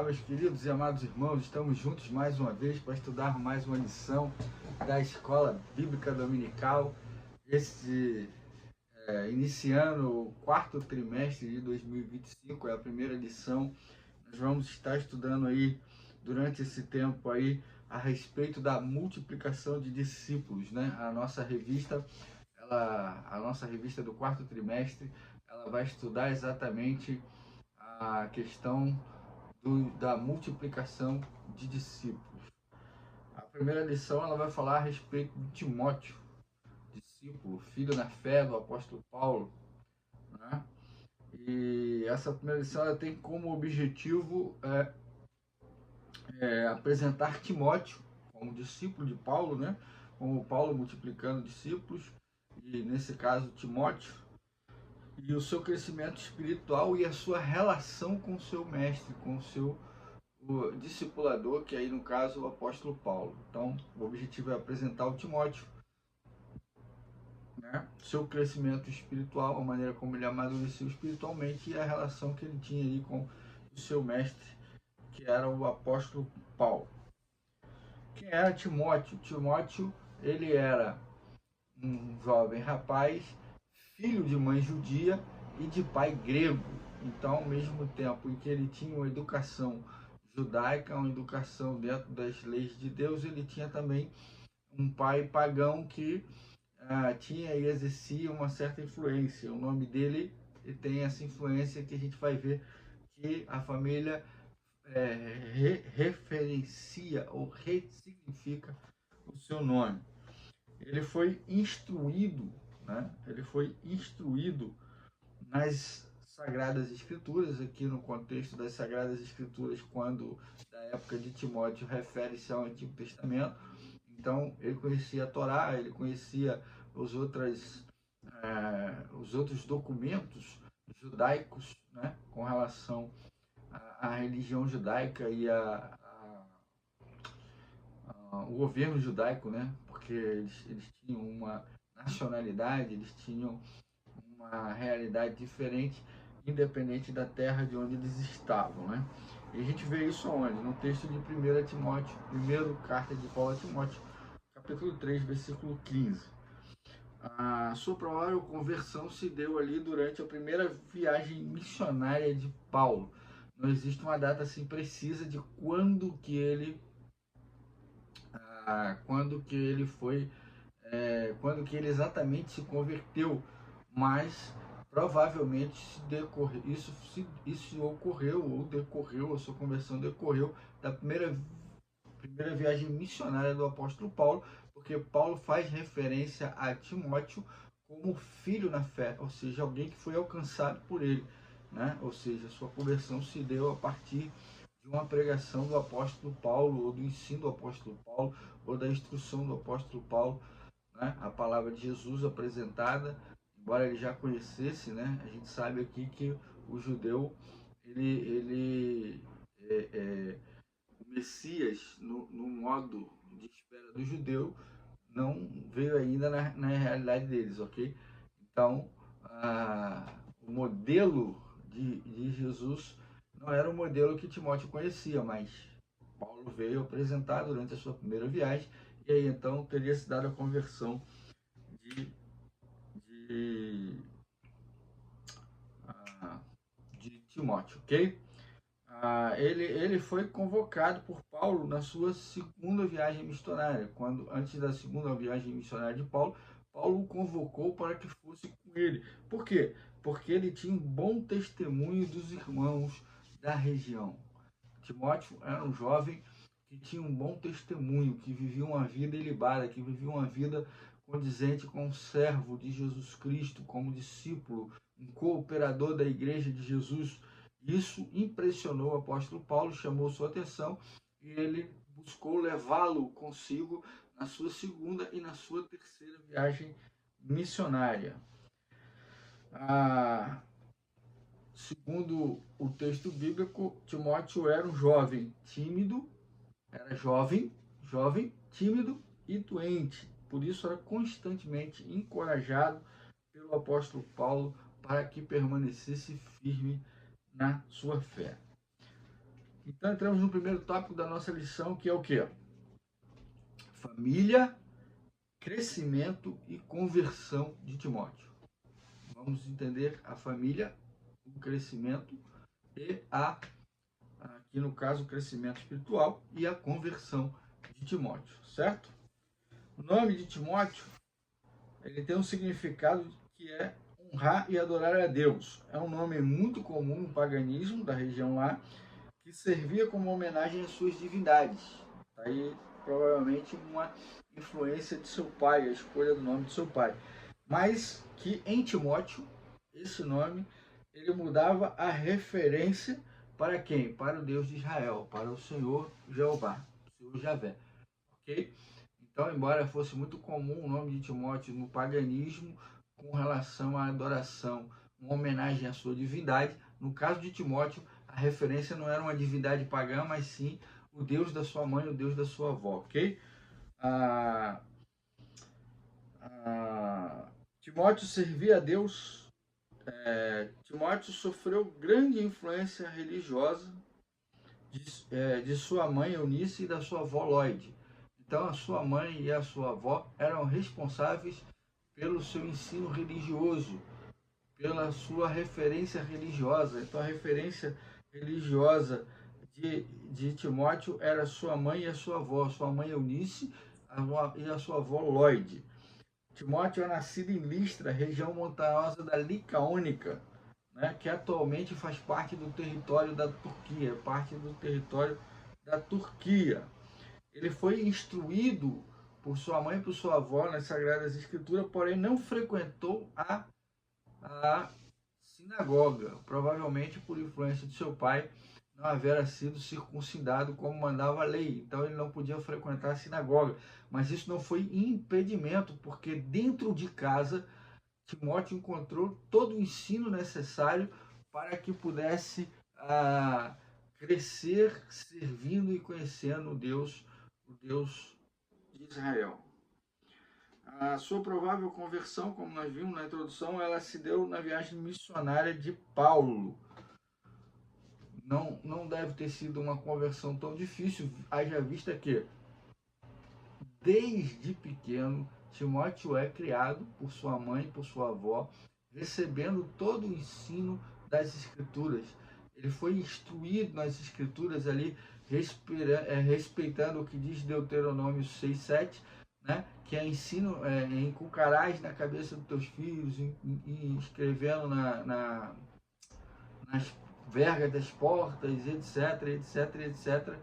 Olá, meus queridos e amados irmãos, estamos juntos mais uma vez para estudar mais uma lição da Escola Bíblica Dominical, iniciando o quarto trimestre de 2025, é a primeira lição. Nós vamos estar estudando aí, durante esse tempo aí, a respeito da multiplicação de discípulos, né? A nossa revista do quarto trimestre, ela vai estudar exatamente a questão da multiplicação de discípulos. A primeira lição ela vai falar a respeito de Timóteo, discípulo, filho na fé do apóstolo Paulo, né? E essa primeira lição ela tem como objetivo apresentar Timóteo como discípulo de Paulo, né? Como Paulo multiplicando discípulos, e nesse caso Timóteo, e o seu crescimento espiritual e a sua relação com o seu mestre, com o discipulador, que aí no caso o apóstolo Paulo. Então, o objetivo é apresentar o Timóteo, né? Seu crescimento espiritual, a maneira como ele amadureceu espiritualmente e a relação que ele tinha aí com o seu mestre, que era o apóstolo Paulo. Quem era Timóteo? Timóteo, ele era um jovem rapaz, filho de mãe judia e de pai grego. Então, ao mesmo tempo em que ele tinha uma educação judaica, uma educação dentro das leis de Deus, ele tinha também um pai pagão que tinha e exercia uma certa influência. O nome dele tem essa influência que a gente vai ver que a família referencia ou ressignifica o seu nome. Ele foi instruído, né? Ele foi instruído nas Sagradas Escrituras, aqui no contexto das Sagradas Escrituras, quando da época de Timóteo refere-se ao Antigo Testamento. Então ele conhecia a Torá, ele conhecia os outros documentos judaicos, né, com relação à religião judaica e o governo judaico, né, porque eles tinham uma nacionalidade, eles tinham uma realidade diferente, independente da terra de onde eles estavam, né? E a gente vê isso onde? No texto de 1 Timóteo, primeira carta de Paulo a Timóteo, capítulo 3, versículo 15. A sua provável conversão se deu ali durante a primeira viagem missionária de Paulo. Não existe uma data assim precisa de quando que ele foi, quando que ele exatamente se converteu, mas provavelmente isso ocorreu ou decorreu, a sua conversão decorreu da primeira viagem missionária do apóstolo Paulo, porque Paulo faz referência a Timóteo como filho na fé, ou seja, alguém que foi alcançado por ele, né? Ou seja, sua conversão se deu a partir de uma pregação do apóstolo Paulo, ou do ensino do apóstolo Paulo, ou da instrução do apóstolo Paulo, né? A palavra de Jesus apresentada, embora ele já conhecesse, né? A gente sabe aqui que o judeu, ele o Messias, no modo de espera do judeu, não veio ainda na realidade deles, ok? Então, o modelo de Jesus não era o modelo que Timóteo conhecia, mas Paulo veio apresentar durante a sua primeira viagem, e aí então teria se dado a conversão de, de, de Timóteo, ok? Ele foi convocado por Paulo na sua segunda viagem missionária. Antes da segunda viagem missionária de Paulo, Paulo o convocou para que fosse com ele. Por quê? Porque ele tinha um bom testemunho dos irmãos da região. Timóteo era um jovem que tinha um bom testemunho, que vivia uma vida ilibada, que vivia uma vida condizente com o servo de Jesus Cristo, como discípulo, um cooperador da igreja de Jesus. Isso impressionou o apóstolo Paulo, chamou sua atenção e ele buscou levá-lo consigo na sua segunda e na sua terceira viagem missionária. Segundo o texto bíblico, Timóteo era um jovem tímido, tímido e doente. Por isso era constantemente encorajado pelo apóstolo Paulo para que permanecesse firme na sua fé. Então entramos no primeiro tópico da nossa lição, que é o quê? Família, crescimento e conversão de Timóteo. Vamos entender a família, o crescimento e aqui no caso, o crescimento espiritual e a conversão de Timóteo, certo? O nome de Timóteo, ele tem um significado que é honrar e adorar a Deus. É um nome muito comum no paganismo da região lá, que servia como homenagem às suas divindades. Aí, provavelmente, uma influência de seu pai, a escolha do nome de seu pai. Mas que em Timóteo, esse nome, ele mudava a referência para quem? Para o Deus de Israel, para o Senhor Jeová, o Senhor Javé. Ok? Então, embora fosse muito comum o nome de Timóteo no paganismo com relação à adoração, uma homenagem à sua divindade, no caso de Timóteo, a referência não era uma divindade pagã, mas sim o Deus da sua mãe, o Deus da sua avó, ok? Timóteo servia a Deus. Timóteo sofreu grande influência religiosa de sua mãe Eunice e da sua avó Lloyd. Então, a sua mãe e a sua avó eram responsáveis pelo seu ensino religioso, pela sua referência religiosa. Então, a referência religiosa de Timóteo era sua mãe e a sua avó, sua mãe Eunice e a sua avó Lloyd. Timóteo é nascido em Listra, região montanhosa da Licaônica, né, que atualmente faz parte do território da Turquia, parte do território da Turquia. Ele foi instruído por sua mãe e por sua avó nas Sagradas Escrituras, porém não frequentou a sinagoga, provavelmente por influência de seu pai, não havia sido circuncidado como mandava a lei, então ele não podia frequentar a sinagoga. Mas isso não foi impedimento, porque dentro de casa Timóteo encontrou todo o ensino necessário para que pudesse crescer servindo e conhecendo o Deus de Israel. A sua provável conversão, como nós vimos na introdução, ela se deu na viagem missionária de Paulo. Não deve ter sido uma conversão tão difícil, haja vista que, desde pequeno, Timóteo é criado por sua mãe e por sua avó, recebendo todo o ensino das Escrituras. Ele foi instruído nas Escrituras ali, respeitando o que diz Deuteronômio 6:7, né? Que é ensino, inculcarás na cabeça dos teus filhos, escrevendo nas vergas das portas, etc, etc, etc.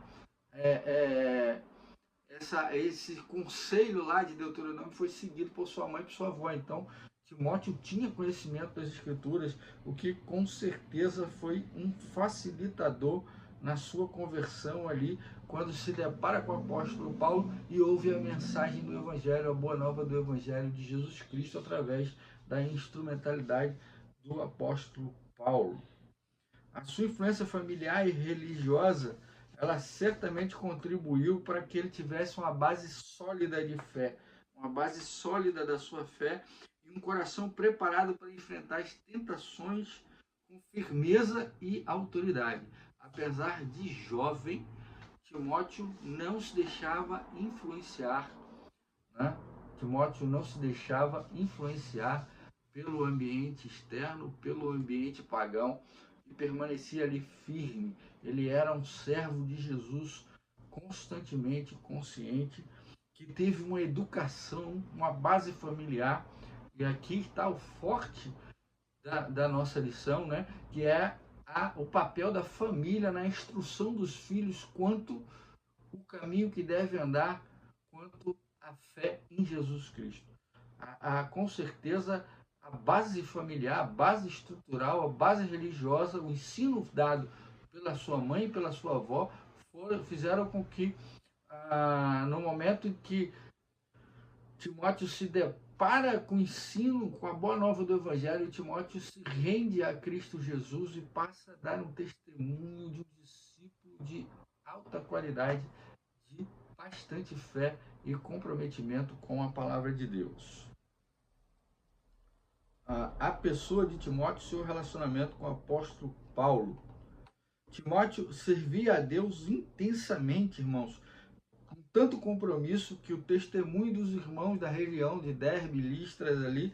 Esse conselho lá de Deuteronômio foi seguido por sua mãe e por sua avó. Então, Timóteo tinha conhecimento das Escrituras, o que com certeza foi um facilitador na sua conversão ali, quando se depara com o apóstolo Paulo e ouve a mensagem do Evangelho, a boa nova do Evangelho de Jesus Cristo, através da instrumentalidade do apóstolo Paulo. A sua influência familiar e religiosa, ela certamente contribuiu para que ele tivesse uma base sólida de fé, uma base sólida da sua fé e um coração preparado para enfrentar as tentações com firmeza e autoridade. Apesar de jovem, Timóteo não se deixava influenciar, né? Timóteo não se deixava influenciar pelo ambiente externo, pelo ambiente pagão, e permanecia ali firme. Ele era um servo de Jesus, constantemente consciente, que teve uma educação, uma base familiar, e aqui está o forte da nossa lição, né? Que é o papel da família na instrução dos filhos quanto o caminho que deve andar, quanto a fé em Jesus Cristo. Com certeza, a base familiar, a base estrutural, a base religiosa, o ensino dado pela sua mãe e pela sua avó fizeram com que, no momento em que Timóteo se depara com o ensino, com a boa nova do Evangelho, Timóteo se rende a Cristo Jesus e passa a dar um testemunho de um discípulo de alta qualidade, de bastante fé e comprometimento com a palavra de Deus. A pessoa de Timóteo e seu relacionamento com o apóstolo Paulo. Timóteo servia a Deus intensamente, irmãos, com tanto compromisso que o testemunho dos irmãos da região de Derbe, Listras ali,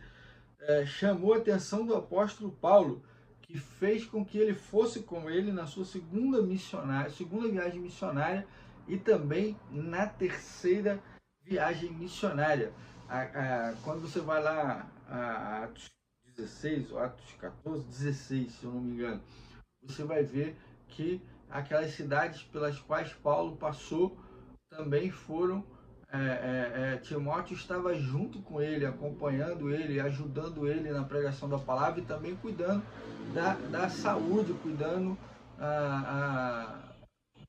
chamou a atenção do apóstolo Paulo, que fez com que ele fosse com ele na sua segunda viagem missionária e também na terceira viagem missionária. Quando você vai lá a Atos 16 ou Atos 14, 16, se eu não me engano, você vai ver que aquelas cidades pelas quais Paulo passou também foram. Timóteo estava junto com ele, acompanhando ele, ajudando ele na pregação da palavra e também cuidando da saúde, cuidando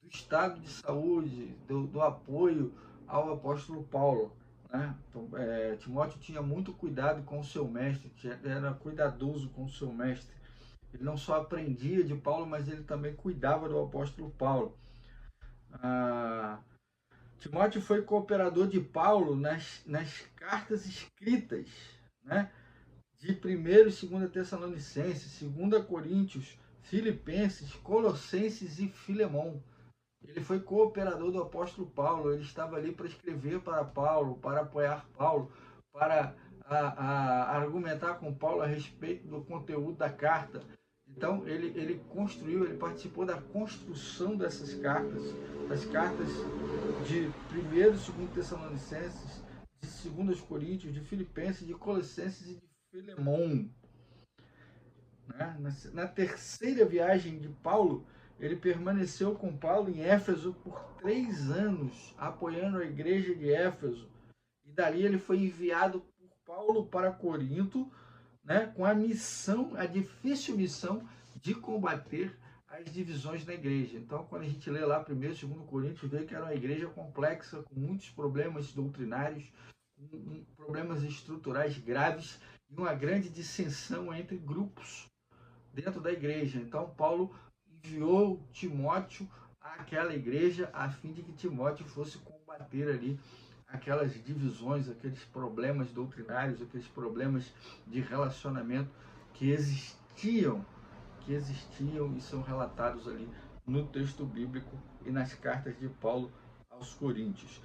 do estado de saúde, do apoio ao apóstolo Paulo. Né? Então, Timóteo tinha muito cuidado com o seu mestre, era cuidadoso com o seu mestre. Ele não só aprendia de Paulo, mas ele também cuidava do apóstolo Paulo. Timóteo foi cooperador de Paulo nas cartas escritas, né? De 1º e 2 Tessalonicenses, 2 Coríntios, Filipenses, Colossenses e Filemão. Ele foi cooperador do apóstolo Paulo, ele estava ali para escrever para Paulo, para apoiar Paulo, para argumentar com Paulo a respeito do conteúdo da carta. Então ele participou da construção dessas cartas, das cartas de 1º e 2 Tessalonicenses, de 2 Coríntios, de Filipenses, de Colossenses e de Filemão. Né? Na terceira viagem de Paulo, ele permaneceu com Paulo em Éfeso por 3 anos, apoiando a igreja de Éfeso. E dali ele foi enviado por Paulo para Corinto, né, com a difícil missão de combater as divisões na igreja. Então, quando a gente lê lá 1º e 2 Coríntios, vê que era uma igreja complexa, com muitos problemas doutrinários, com problemas estruturais graves e uma grande dissensão entre grupos dentro da igreja. Então, Paulo enviou Timóteo àquela igreja a fim de que Timóteo fosse combater ali aquelas divisões, aqueles problemas doutrinários, aqueles problemas de relacionamento que existiam e são relatados ali no texto bíblico e nas cartas de Paulo aos Coríntios.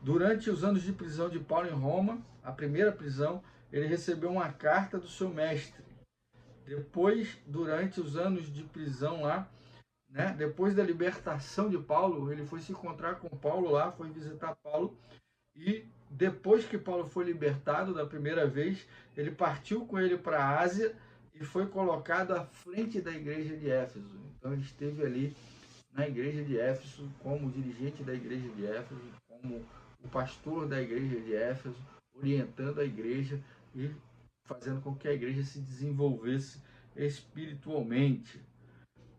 Durante os anos de prisão de Paulo em Roma, a primeira prisão, ele recebeu uma carta do seu mestre. Depois, durante os anos de prisão lá, né, depois da libertação de Paulo, ele foi se encontrar com Paulo lá, foi visitar Paulo, e depois que Paulo foi libertado da primeira vez, ele partiu com ele para a Ásia e foi colocado à frente da igreja de Éfeso. Então ele esteve ali na igreja de Éfeso como dirigente da igreja de Éfeso, como o pastor da igreja de Éfeso, orientando a igreja e fazendo com que a igreja se desenvolvesse espiritualmente.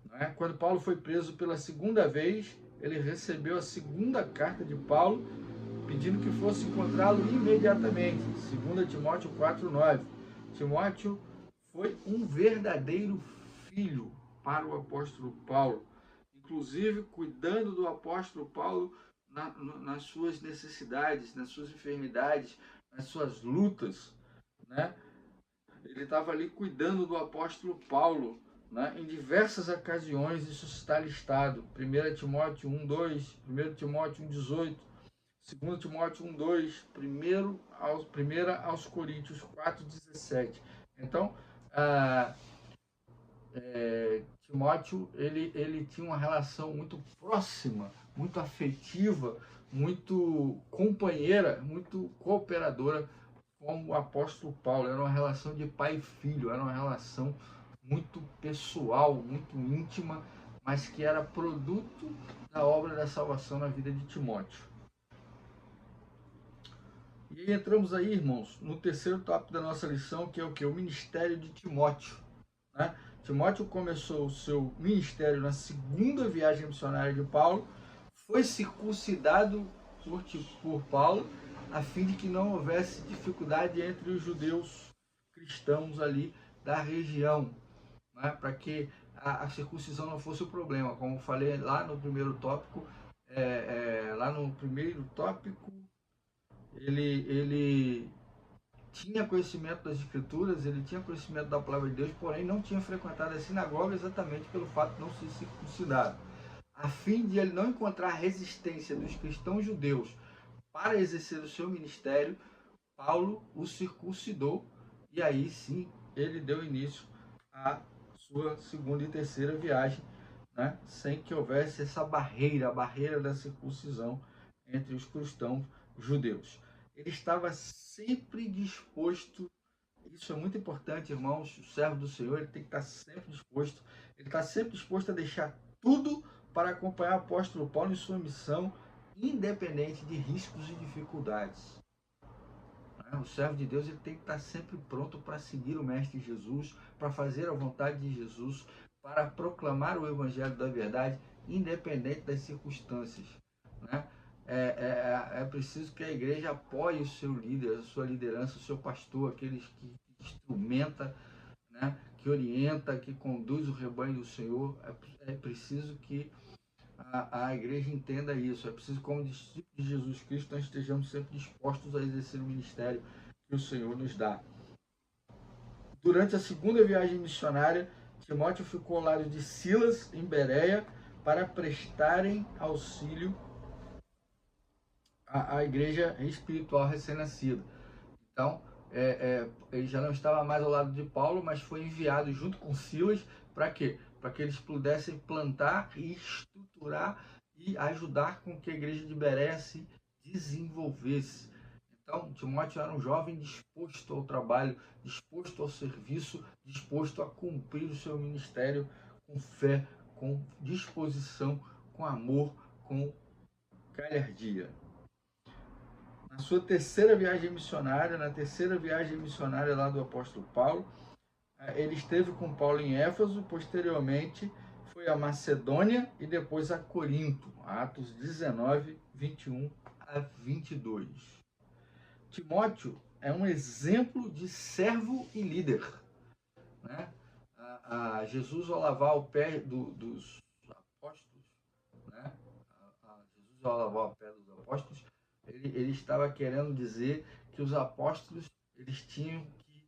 Né? Quando Paulo foi preso pela segunda vez, ele recebeu a segunda carta de Paulo, pedindo que fosse encontrá-lo imediatamente. 2 Timóteo 4,9. Timóteo foi um verdadeiro filho para o apóstolo Paulo, inclusive cuidando do apóstolo Paulo nas suas necessidades, nas suas enfermidades, nas suas lutas, né? Ele estava ali cuidando do apóstolo Paulo, né, em diversas ocasiões. Isso está listado. 1 Timóteo 1,2, 1 Timóteo 1,18, 2 Timóteo 1,2, 1 aos Coríntios 4,17. Então, Timóteo ele tinha uma relação muito próxima, muito afetiva, muito companheira, muito cooperadora com o apóstolo Paulo. Era uma relação de pai e filho, era uma relação muito pessoal, muito íntima, mas que era produto da obra da salvação na vida de Timóteo. E aí entramos aí, irmãos, no terceiro tópico da nossa lição, que é o que? O ministério de Timóteo. Né? Timóteo começou o seu ministério na segunda viagem missionária de Paulo, foi circuncidado por Paulo, a fim de que não houvesse dificuldade entre os judeus cristãos ali da região, né? Para que a circuncisão não fosse o problema. Como falei lá no primeiro tópico, ele tinha conhecimento das Escrituras, ele tinha conhecimento da palavra de Deus, porém não tinha frequentado a sinagoga exatamente pelo fato de não ser circuncidado. A fim de ele não encontrar resistência dos cristãos judeus para exercer o seu ministério, Paulo o circuncidou e aí sim ele deu início à sua segunda e terceira viagem, né, sem que houvesse essa barreira, a barreira da circuncisão entre os cristãos judeus. Ele estava sempre disposto, isso é muito importante, irmãos, o servo do Senhor, ele tem que estar sempre disposto, ele está sempre disposto a deixar tudo para acompanhar o apóstolo Paulo em sua missão, independente de riscos e dificuldades. O servo de Deus ele tem que estar sempre pronto para seguir o Mestre Jesus, para fazer a vontade de Jesus, para proclamar o Evangelho da verdade, independente das circunstâncias. Né? É preciso que a igreja apoie o seu líder, a sua liderança, o seu pastor, aqueles que instrumenta, né? Que orienta, que conduz o rebanho do Senhor. É preciso que a igreja entenda isso. É preciso, como discípulos de Jesus Cristo, nós estejamos sempre dispostos a exercer o ministério que o Senhor nos dá. Durante a segunda viagem missionária, Timóteo ficou ao lado de Silas, em Bereia, para prestarem auxílio à igreja espiritual recém-nascida. Então, ele já não estava mais ao lado de Paulo, mas foi enviado junto com Silas para quê? Para que eles pudessem plantar e estruturar e ajudar com que a igreja de Bereia se desenvolvesse. Então, Timóteo era um jovem disposto ao trabalho, disposto ao serviço, disposto a cumprir o seu ministério com fé, com disposição, com amor, com galhardia. Na sua terceira viagem missionária, na terceira viagem missionária lá do apóstolo Paulo, ele esteve com Paulo em Éfeso, posteriormente foi a Macedônia e depois a Corinto, Atos 19, 21 a 22. Timóteo é um exemplo de servo e líder. Né? Jesus, ao lavar o pé dos apóstolos, né? Jesus, ao lavar o pé dos apóstolos, ele estava querendo dizer que os apóstolos eles tinham que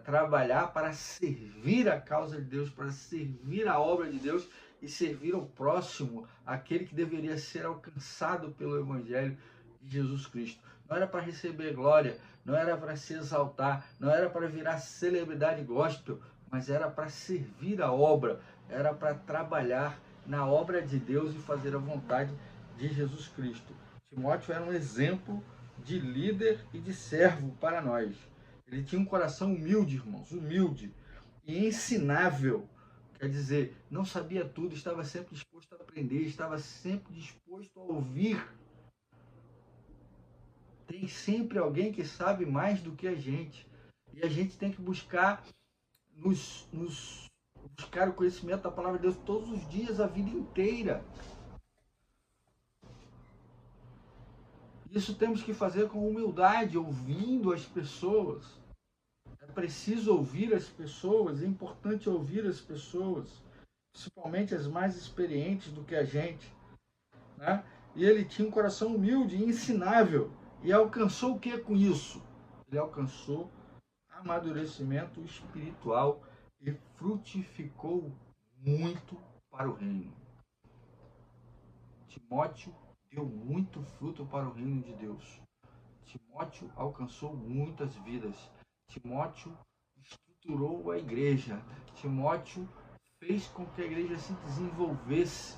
trabalhar para servir a causa de Deus, para servir a obra de Deus e servir ao próximo, aquele que deveria ser alcançado pelo Evangelho de Jesus Cristo. Não era para receber glória, não era para se exaltar, não era para virar celebridade gospel, mas era para servir a obra, era para trabalhar na obra de Deus e fazer a vontade de Jesus Cristo. Timóteo era um exemplo de líder e de servo para nós. Ele tinha um coração humilde, irmãos, humilde e ensinável. Quer dizer, não sabia tudo, estava sempre disposto a aprender, estava sempre disposto a ouvir. Tem sempre alguém que sabe mais do que a gente. E a gente tem que buscar buscar o conhecimento da palavra de Deus todos os dias, a vida inteira. Isso temos que fazer com humildade, ouvindo as pessoas. É preciso ouvir as pessoas, é importante ouvir as pessoas, principalmente as mais experientes do que a gente. Né? E ele tinha um coração humilde e ensinável. E alcançou o que com isso? Ele alcançou amadurecimento espiritual e frutificou muito para o reino. Timóteo deu muito fruto para o reino de Deus. Timóteo alcançou muitas vidas. Timóteo estruturou a igreja. Timóteo fez com que a igreja se desenvolvesse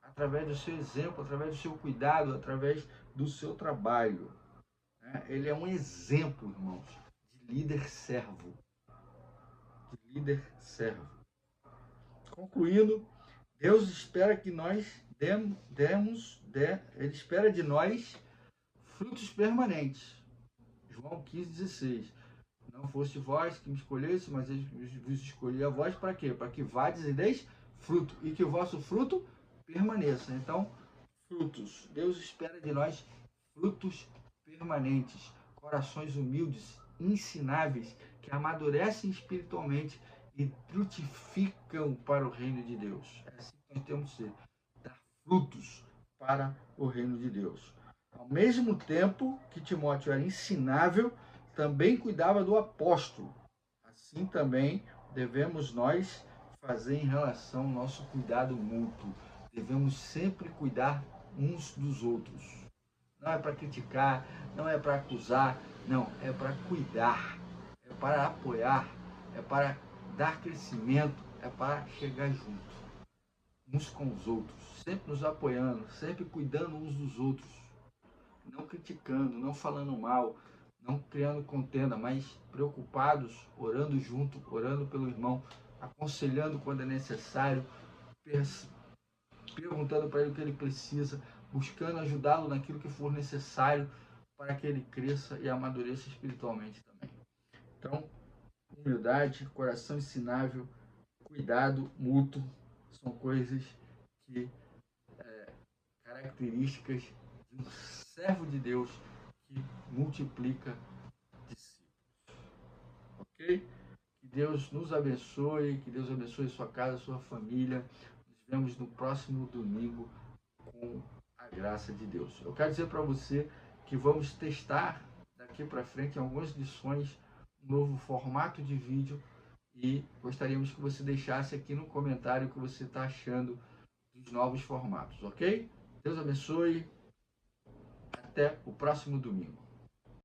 através do seu exemplo, através do seu cuidado, através do seu trabalho. Ele é um exemplo, irmãos, de líder servo. De líder servo. Concluindo, Deus espera que nós Ele espera de nós frutos permanentes. João 15,16. Não foste vós que me escolhesse, mas eu vos escolhi a vós para quê? Para que vades e deis fruto, e que o vosso fruto permaneça. Então, frutos. Deus espera de nós frutos permanentes, corações humildes, ensináveis, que amadurecem espiritualmente e frutificam para o reino de Deus. É assim que nós temos que ser, dar frutos para o reino de Deus. Ao mesmo tempo que Timóteo era ensinável, também cuidava do apóstolo. Assim também devemos nós fazer em relação ao nosso cuidado mútuo. Devemos sempre cuidar uns dos outros. Não é para criticar, não é para acusar, não, é para cuidar, é para apoiar, é para dar crescimento, é para chegar junto, uns com os outros, sempre nos apoiando, sempre cuidando uns dos outros, não criticando, não falando mal, não criando contenda, mas preocupados, orando junto, orando pelo irmão, aconselhando quando é necessário, perguntando para ele o que ele precisa, buscando ajudá-lo naquilo que for necessário para que ele cresça e amadureça espiritualmente também. Então, humildade, coração ensinável, cuidado mútuo são coisas que características de um servo de Deus que multiplica discípulos. Ok? Que Deus nos abençoe, que Deus abençoe sua casa, sua família. Nos vemos no próximo domingo com a graça de Deus. Eu quero dizer para você que vamos testar daqui para frente, em algumas lições, um novo formato de vídeo e gostaríamos que você deixasse aqui no comentário o que você está achando dos novos formatos, ok? Deus abençoe. Até o próximo domingo.